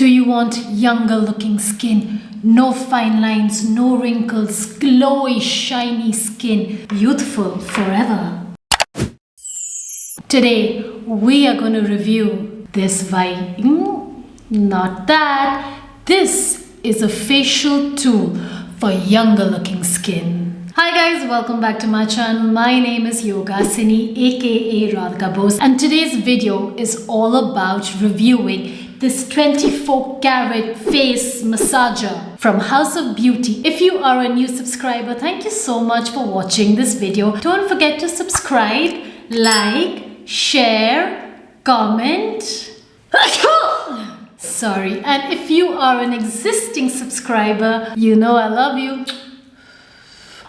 Do you want younger looking skin? No fine lines, no wrinkles, glowy, shiny skin, youthful forever. Today, we are going to review this not that. This is a facial tool for younger looking skin. Hi guys, welcome back to my channel. My name is Yogasini aka Radhika Bose, and today's video is all about reviewing this 24 karat face massager from House of Beauty. If you are a new subscriber, thank you so much for watching this video. Don't forget to subscribe, like, share, comment. Sorry. And if you are an existing subscriber, you know I love you.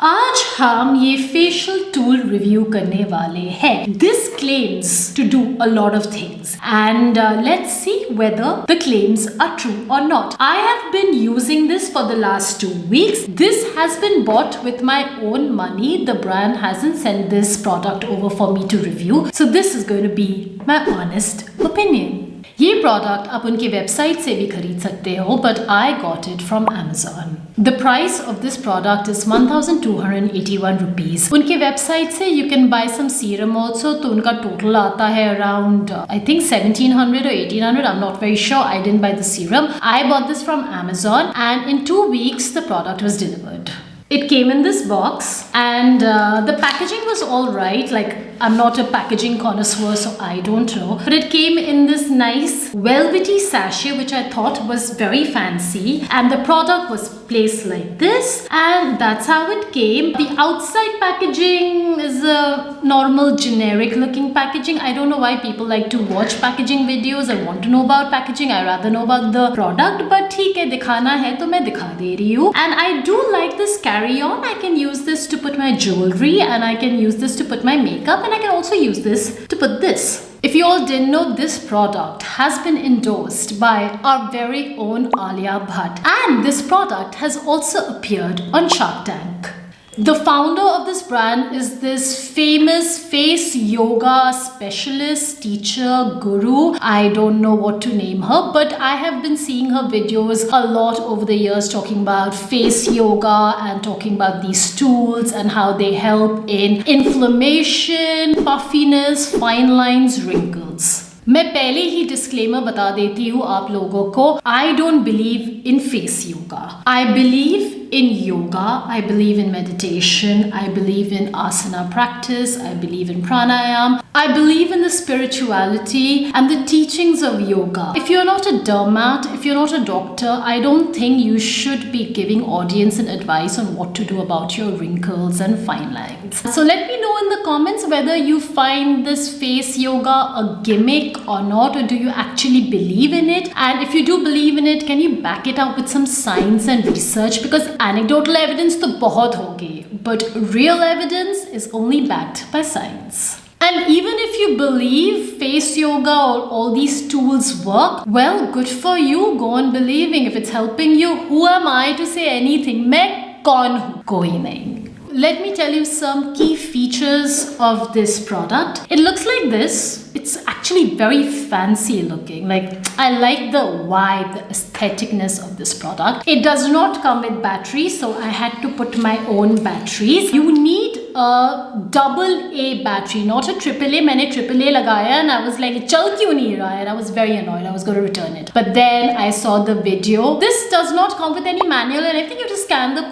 आज हम ये facial tool review करने वाले हैं. This claims to do a lot of things, and let's see whether the claims are true or not. I have been using this for the last 2 weeks. This has been bought with my own money. The brand hasn't sent this product over for me to review, so this is going to be my honest opinion. ये product आप उनकी website से भी खरीद सकते हो, but I got it from Amazon. The price of this product is 1281 rupees. उनके website से you can buy some serum also, तो उनका टोटल आता है around I think 1700 or 1800. I'm not very sure. I didn't buy the serum. I bought this from Amazon, and in 2 weeks the product was delivered. It came in this box, and the packaging was all right. Like, I'm not a packaging connoisseur, so I don't know. But it came in this nice velvety sachet, which I thought was very fancy. And the product was placed like this, and that's how it came. The outside packaging is a normal generic looking packaging. I don't know why people like to watch packaging videos. I want to know about packaging. I rather know about the product. But ठीक है, दिखाना है तो मैं दिखा दे रही हूँ. And I do like this carry-on. I can use this to put my jewelry, and I can use this to put my makeup, and I can also use this to put this. If you all didn't know, this product has been endorsed by our very own Alia Bhatt, and this product has also appeared on Shark Tank. The founder of this brand is this famous face yoga specialist, teacher, guru. I don't know what to name her, but I have been seeing her videos a lot over the years talking about face yoga and talking about these tools and how they help in inflammation, puffiness, fine lines, wrinkles. मैं पहले ही disclaimer बता देती हूँ आप लोगों को. I don't believe in face yoga. I believe in yoga. I believe in meditation. I believe in asana practice. I believe in pranayam. I believe in the spirituality and the teachings of yoga. If you're not a dermat, if you're not a doctor, I don't think you should be giving audience and advice on what to do about your wrinkles and fine lines. So let me know in the comments whether you find this face yoga a gimmick or not, or do you actually believe in it? And if you do believe in it, can you back it up with some science and research? Because anecdotal evidence to bahut hogi, but real evidence is only backed by science. And even if you believe face yoga or all these tools work, well, good for you. Go on believing. If it's helping you, who am I to say anything? Main kaun hu? Koi nahi. Let me tell you some key features of this product. It looks like this. It's actually very fancy looking. Like, I like the vibe, the aestheticness of this product. It does not come with battery, so I had to put my own batteries. You need a AA battery, not a AAA. मैंने AAA लगाया and I was like, चल क्यों नहीं रहा है? And I was very annoyed. I was going to return it. But then I saw the video. This does not come with any manual, and I think you have to scan the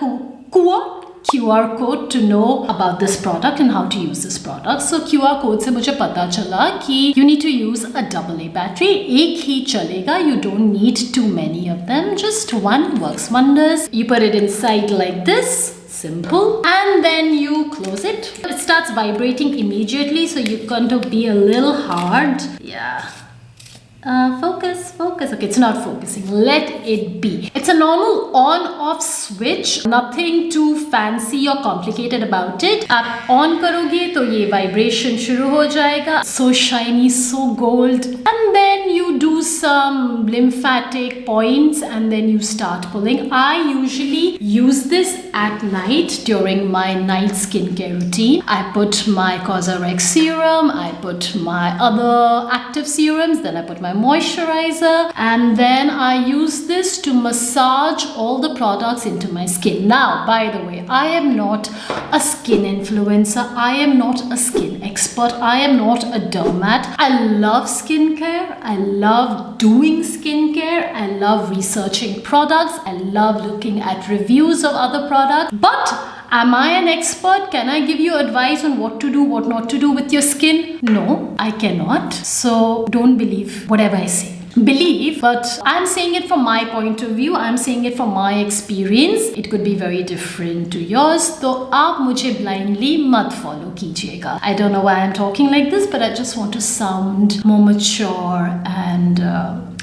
QR code to know about this product and how to use this product. So QR code से मुझे पता चला कि you need to use a AA battery. एक ही चलेगा. You don't need too many of them. Just one works wonders. You put it inside like this. Simple. And then you close it. It starts vibrating immediately, so you're going to be a little hard. Yeah. Focus. Okay, it's not focusing. Let it be. It's a normal on-off switch. Nothing too fancy or complicated about it. आप on करोगे तो ये vibration शुरू हो जाएगा. So shiny, so gold. And then then you do some lymphatic points and then you start pulling. I usually use this at night during my night skincare routine. I put my Cosrx serum, I put my other active serums, then I put my moisturizer, and then I use this to massage all the products into my skin. Now, by the way, I am not a skin influencer. I am not a skin expert. I am not a dermat. I love skincare. I love doing skincare. I love researching products. I love looking at reviews of other products. But am I an expert? Can I give you advice on what to do, what not to do with your skin? No, I cannot. So don't believe whatever I say. Believe, but I'm saying it from my point of view. I'm saying it from my experience. It could be very different to yours. तो आप मुझे blindly मत follow कीजिएगा. I don't know why I'm talking like this, but I just want to sound more mature and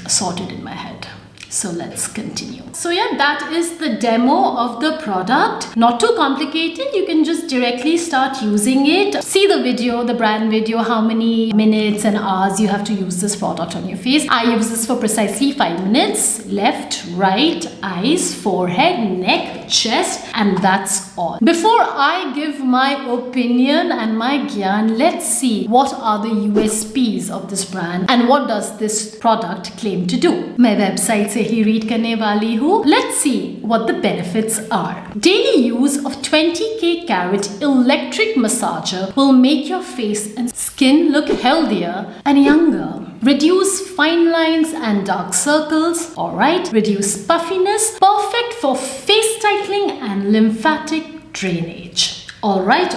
sorted in my head. So let's continue. So yeah, that is the demo of the product. Not too complicated. You can just directly start using it. See the video, the brand video, how many minutes and hours you have to use this product on your face. I use this for precisely 5 minutes. Left, right, eyes, forehead, neck, chest, and that's all. Before I give my opinion and my gyan, let's see what are the USPs of this brand and what does this product claim to do. My website से ही read करने वाली हूँ. Let's see what the benefits are. Daily use of 20K carat electric massager will make your face and skin look healthier and younger. Reduce fine lines and dark circles. Alright. Reduce puffiness. Perfect for face tightening and lymphatic drainage. Alright.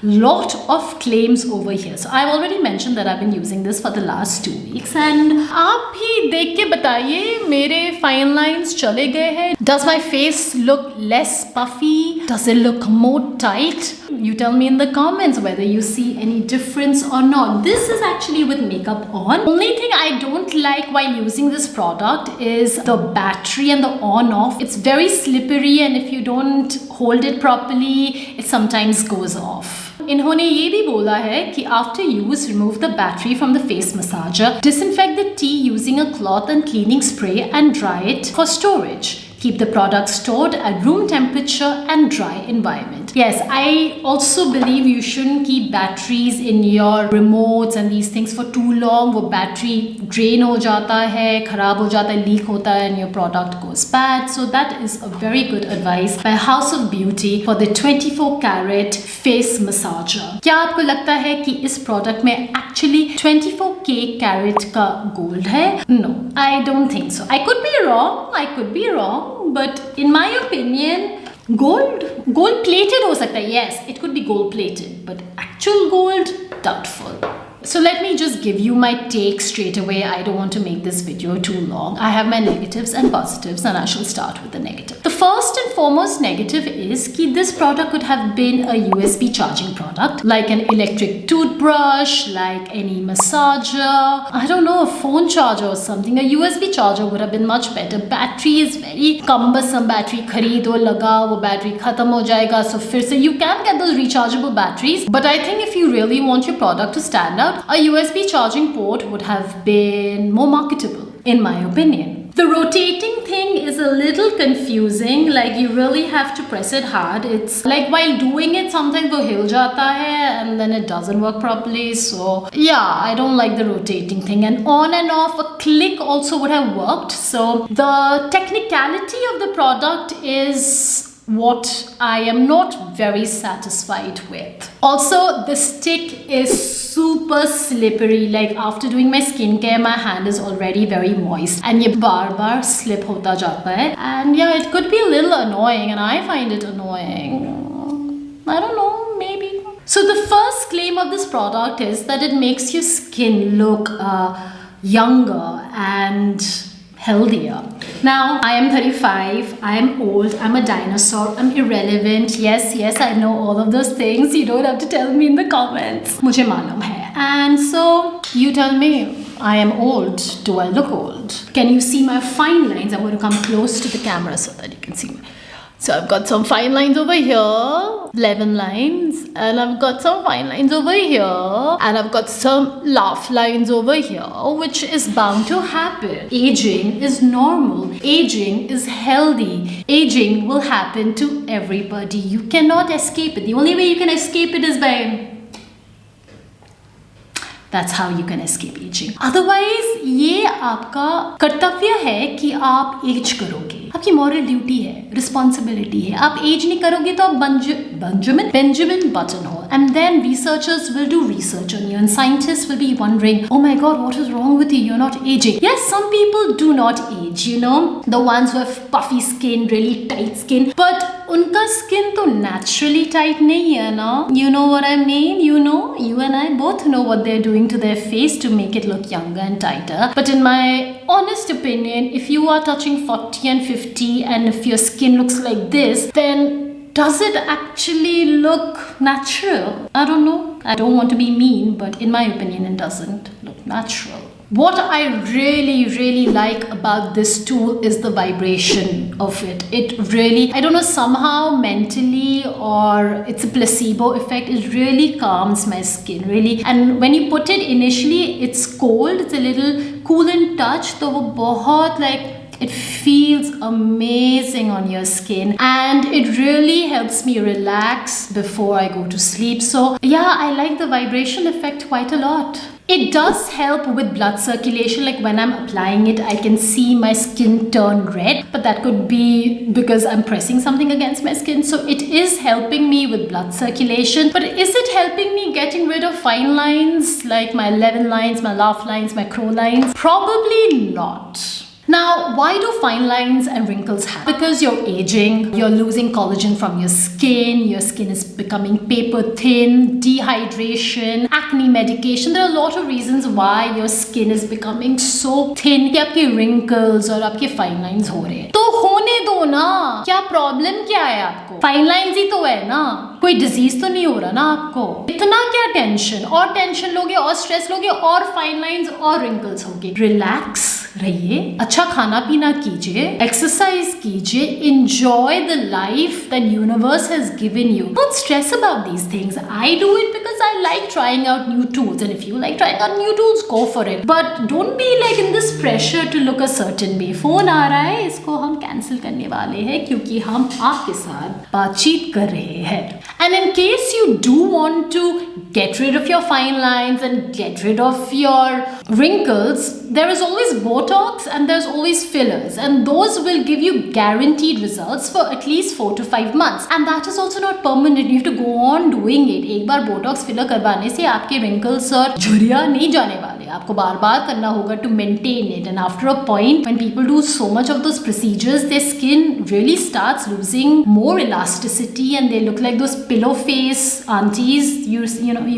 Lot of claims over here. So I've already mentioned that I've been using this for the last 2 weeks. And आप ही देख के बताइए मेरे fine lines चले गए हैं. Does my face look less puffy? Does it look more tight? You tell me in the comments whether you see any difference or not. This is actually with makeup on. Only thing I don't like while using this product is the battery and the on off. It's very slippery and if you don't hold it properly, it sometimes goes off. इन्होंने ये भी बोला है कि after use, remove the battery from the face massager, disinfect the tea using a cloth and cleaning spray and dry it for storage. Keep the product stored at room temperature and dry environment. Yes, I also believe you shouldn't keep batteries in your remotes and these things for too long. वो battery drain हो जाता है, खराब हो जाता है, leak होता है and your product goes bad. So that is a very good advice by House of Beauty for the 24 carat face massager. क्या आपको लगता है कि इस product में actually 24K carat का gold है? No, I don't think so. I could be wrong. But in my opinion, gold plated हो सकता है. Yes, it could be gold plated, but actual gold, doubtful. So let me just give you my take straight away. I don't want to make this video too long. I have my negatives and positives and I shall start with the negative. The first and foremost negative is that this product could have been a USB charging product, like an electric toothbrush, like any massager, I don't know, a phone charger or something. A USB charger would have been much better. Battery is very cumbersome. Battery खरीदो लगाओ, वो battery खत्म हो जाएगा. So फिर से you can get those rechargeable batteries, but I think if you really want your product to stand out, a USB charging port would have been more marketable, in my opinion. The rotating thing is a little confusing, like you really have to press it hard. It's like while doing it, sometimes वो हिल जाता है and then it doesn't work properly. So yeah, I don't like the rotating thing. And on and off, a click also would have worked. So the technicality of the product is what I am not very satisfied with. Also, the stick is super slippery. Like after doing my skincare, my hand is already very moist and ये बार-बार slip होता जाता है. And yeah, it could be a little annoying and I find it annoying. I don't know, maybe. So the first claim of this product is that it makes your skin look younger and healthier. Now, I am 35, I am old, I'm a dinosaur, I'm irrelevant. Yes, I know all of those things. You don't have to tell me in the comments. मुझे मालूम है. And so, you tell me, I am old. Do I look old? Can you see my fine lines? I'm going to come close to the camera so that you can see me. So I've got some fine lines over here, 11 lines, and I've got some fine lines over here, and I've got some laugh lines over here, which is bound to happen. Aging is normal. Aging is healthy. Aging will happen to everybody. You cannot escape it. The only way you can escape it is by... That's how you can escape aging. Otherwise, ये आपका कर्तव्य है कि आप as करोगे. आपकी moral duty है, responsibility है. आप एज नहीं करोगे तो आप Benjamin Button हो. And then researchers will do research on you, and scientists will be wondering, oh my God, what is wrong with you? You're not aging. Yes, some people do not age. You know, the ones who have puffy skin, really tight skin, but उनका skin तो naturally tight नहीं है ना. You know what I mean? You know, you and I both know what they're doing to their face to make it look younger and tighter. But in my honest opinion, if you are touching 40 and 50 and if your skin looks like this, then does it actually look natural? I don't know. I don't want to be mean, but in my opinion, it doesn't look natural. What I really like about this tool is the vibration of it. It really, I don't know, somehow mentally or it's a placebo effect, it really calms my skin, really. And when you put it initially, it's cold, it's a little cool in touch, so वो बहुत like, it feels amazing on your skin, and it really helps me relax before I go to sleep. So yeah, I like the vibration effect quite a lot. It does help with blood circulation. Like when I'm applying it, I can see my skin turn red, but that could be because I'm pressing something against my skin. So it is helping me with blood circulation. But is it helping me getting rid of fine lines like my 11 lines, my laugh lines, my crow lines? Probably not. Now, why do fine lines and wrinkles happen? Because you're aging, you're losing collagen from your skin is becoming paper thin, dehydration, acne medication. There are a lot of reasons why your skin is becoming so thin कि आपके wrinkles और आपके fine lines हो रहे हैं. तो होने दो ना, क्या प्रॉब्लम क्या है आपको? फाइन लाइन्स ही तो है ना, कोई डिजीज तो नहीं हो रहा ना आपको. इतना क्या टेंशन, और टेंशन लोगे और स्ट्रेस लोगे और फाइन लाइन्स और रिंकल्स होगे. रिलैक्स रहिए, अच्छा खाना पीना कीजिए, एक्सरसाइज कीजिए, enjoy the life that universe has given you. Don't stress about these things. I do it because I like trying out new tools, and if you like trying out new tools, go for it. But don't be like in this pressure to look a certain way. Phone आ रहा है, इसको हम cancel करने वाले हैं क्योंकि हम आपके साथ बातचीत कर रहे हैं. And in case you do want to get rid of your fine lines and get rid of your wrinkles, there is always Botox and there's always fillers, and those will give you guaranteed results for at least 4 to 5 months. And that is also not permanent. You have to go on doing it. एक बार Botox filler करवाने से आपके wrinkles और झुर्रियाँ नहीं जाने वाले. आपको बार-बार करना होगा to maintain it. And after a point, when people do so much of those procedures, their skin really starts losing more elasticity and they look like those pillow face aunties you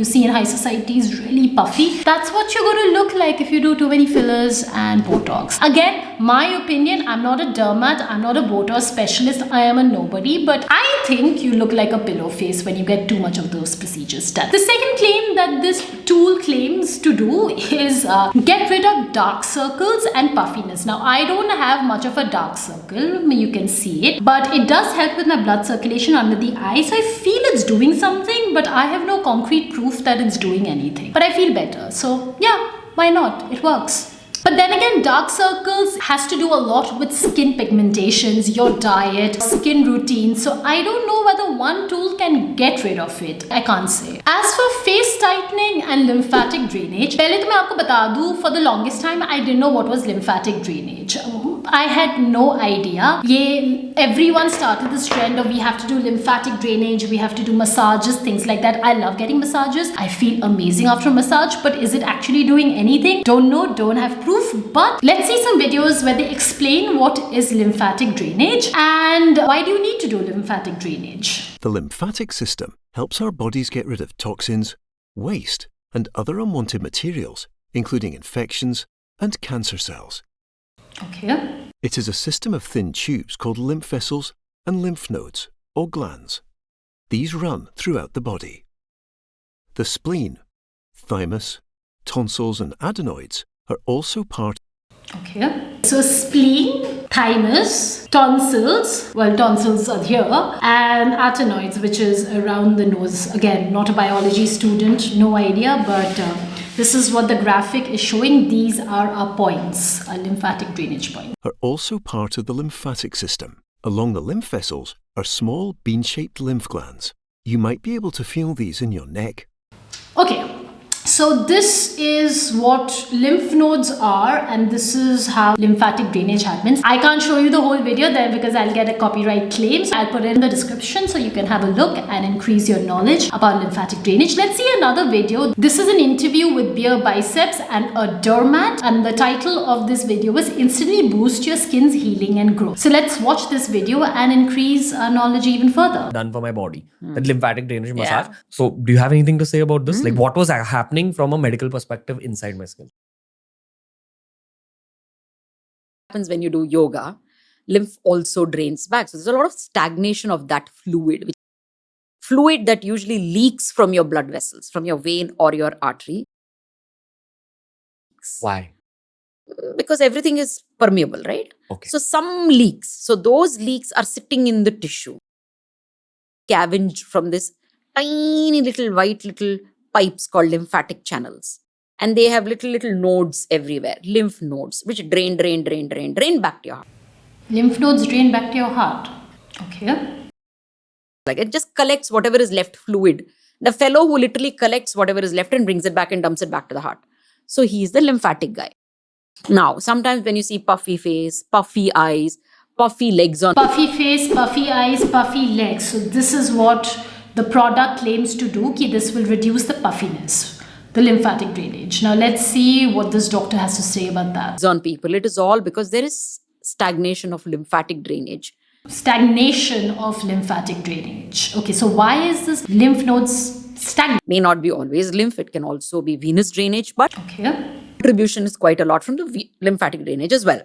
see in high societies, really puffy. That's what you're going to look like if you do too many fillers and Botox. Again, my opinion, I'm not a dermat, I'm not a Botox specialist, I am a nobody, but I think you look like a pillow face when you get too much of those procedures done. The second claim that this tool claims to do is get rid of dark circles and puffiness. Now, I don't have much of a dark circle, you can see it, but it does help with my blood circulation under the eyes. So I feel it's doing something, but I have no concrete proof that it's doing anything. But I feel better. So yeah, why not? It works. But then again, dark circles has to do a lot with skin pigmentations, your diet, skin routine. So I don't know whether one tool can get rid of it. I can't say. As for face tightening and lymphatic drainage, पहले तो मैं आपको बता दूँ, for the longest time I didn't know what was lymphatic drainage. I had no idea. Everyone started this trend of we have to do lymphatic drainage, we have to do massages, things like that. I love getting massages. I feel amazing after a massage, but is it actually doing anything? Don't know, don't have proof. But let's see some videos where they explain what is lymphatic drainage and why do you need to do lymphatic drainage. The lymphatic system helps our bodies get rid of toxins, waste, and other unwanted materials, including infections and cancer cells. Okay. It is a system of thin tubes called lymph vessels and lymph nodes, or glands. These run throughout the body. The spleen, thymus, tonsils, and adenoids are also part. Okay. So spleen, thymus, tonsils, well, tonsils are here, and adenoids, which is around the nose. Again, not a biology student, no idea, but this is what the graphic is showing. These are our points, our lymphatic drainage points. Are also part of the lymphatic system. Along the lymph vessels are small bean-shaped lymph glands. You might be able to feel these in your neck. Okay. So this is what lymph nodes are, and this is how lymphatic drainage happens. I can't show you the whole video there because I'll get a copyright claim. So I'll put it in the description so you can have a look and increase your knowledge about lymphatic drainage. Let's see another video. This is an interview with Beer Biceps and a dermat, and the title of this video was Instantly Boost Your Skin's Healing and Growth. So let's watch this video and increase our knowledge even further. Done for my body, that lymphatic drainage massage. So do you have anything to say about this? Like, what was happening from a medical perspective inside my skin? Happens when you do yoga, lymph also drains back. So there's a lot of stagnation of that fluid that usually leaks from your blood vessels, from your vein or your artery. Why? Because everything is permeable, right? Okay. So some leaks. So those leaks are sitting in the tissue, scavenged from this tiny little white little pipes called lymphatic channels. And they have little nodes everywhere, lymph nodes, which drain back to your heart. Lymph nodes drain back to your heart. Okay. Like it just collects whatever is left fluid. The fellow who literally collects whatever is left and brings it back and dumps it back to the heart. So he's the lymphatic guy. Now, sometimes when you see puffy face, puffy eyes, puffy legs on... Puffy face, puffy eyes, puffy legs. So this is what the product claims to do, ki this will reduce the puffiness, the lymphatic drainage. Now let's see what this doctor has to say about that. On people, it is all because there is stagnation of lymphatic drainage. Stagnation of lymphatic drainage. Okay, so why is this lymph nodes stagnant? May not be always lymph, it can also be venous drainage, but okay, contribution is quite a lot from the lymphatic drainage as well.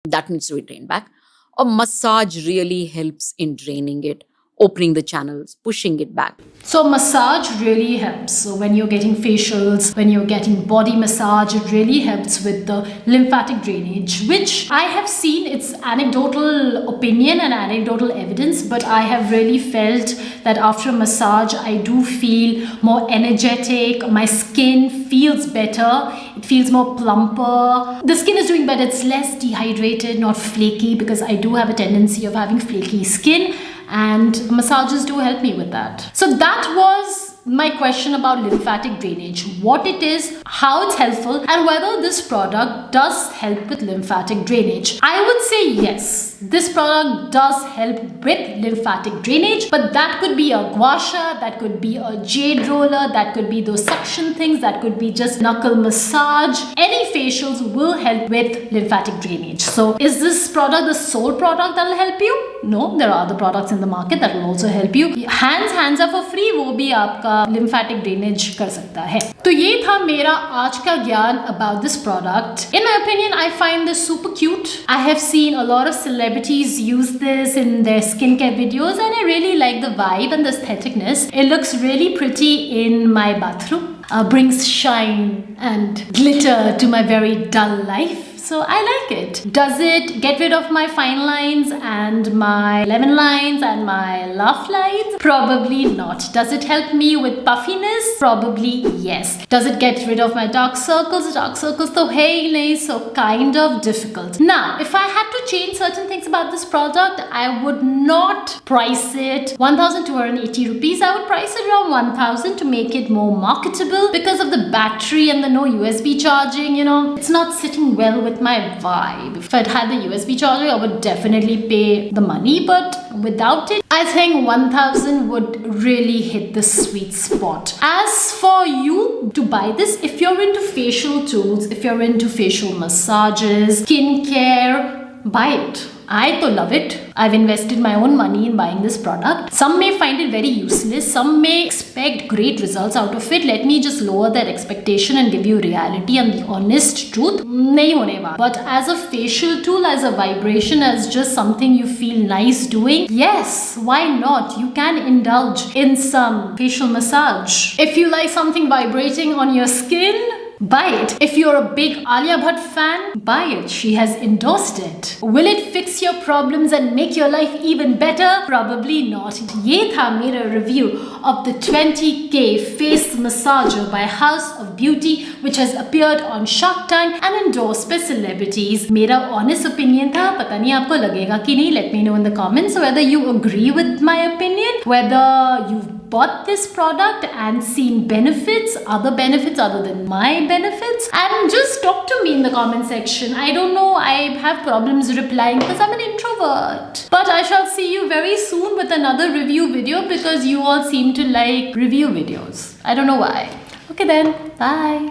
That needs to be drained back. A massage really helps in draining it, opening the channels, pushing it back. So massage really helps. So when you're getting facials, when you're getting body massage, it really helps with the lymphatic drainage, which I have seen, it's anecdotal opinion and anecdotal evidence, but I have really felt that after a massage, I do feel more energetic. My skin feels better. It feels more plumper. The skin is doing better. It's less dehydrated, not flaky, because I do have a tendency of having flaky skin. And massages do help me with that. So that was my question about lymphatic drainage, what it is, how it's helpful, and whether this product does help with lymphatic drainage. I would say yes, this product does help with lymphatic drainage, but that could be a gua sha, that could be a jade roller, that could be those suction things, that could be just knuckle massage. Any facials will help with lymphatic drainage. So is this product the sole product that will help you? No, there are other products in the market that will also help you. Hands are for free, वो भी आपका lymphatic drainage कर सकता है. तो ये था मेरा आज का ज्ञान about this product. In my opinion, I find this super cute. I have seen a lot of celebrities use this in their skincare videos, and I really like the vibe and the aestheticness. It looks really pretty in my bathroom. Brings shine and glitter to my very dull life. So I like it. Does it get rid of my fine lines and my lemon lines and my laugh lines? Probably not. Does it help me with puffiness? Probably yes. Does it get rid of my dark circles? Dark circles to hey nahi, so kind of difficult. Now, if I had to change certain things about this product, I would not price it 1,280 rupees. I would price it around 1,000 to make it more marketable because of the battery and the no USB charging. You know, it's not sitting well with my vibe. If I'd had the USB charger, I would definitely pay the money, but without it, I think 1,000 would really hit the sweet spot. As for you to buy this, if you're into facial tools, if you're into facial massages, skincare, buy it. I love it. I've invested my own money in buying this product. Some may find it very useless. Some may expect great results out of it. Let me just lower that expectation and give you reality and the honest truth. Nahi hone wala. But as a facial tool, as a vibration, as just something you feel nice doing, yes, why not? You can indulge in some facial massage. If you like something vibrating on your skin, Buy it. If you're a big Alia Bhatt fan, buy it. She has endorsed it. Will it fix your problems and make your life even better? Probably not. ये था मेरा review of the 20K face massager by House of Beauty, which has appeared on Shark Tank and endorsed by celebrities. मेरा honest opinion था, पता नहीं आपको लगेगा कि नहीं. Let me know in the comments whether you agree with my opinion, whether you've bought this product and seen benefits, other benefits other than my benefits, and just talk to me in the comment section. I don't know, I have problems replying because I'm an introvert. But I shall see you very soon with another review video because you all seem to like review videos. I don't know why. Okay then, bye.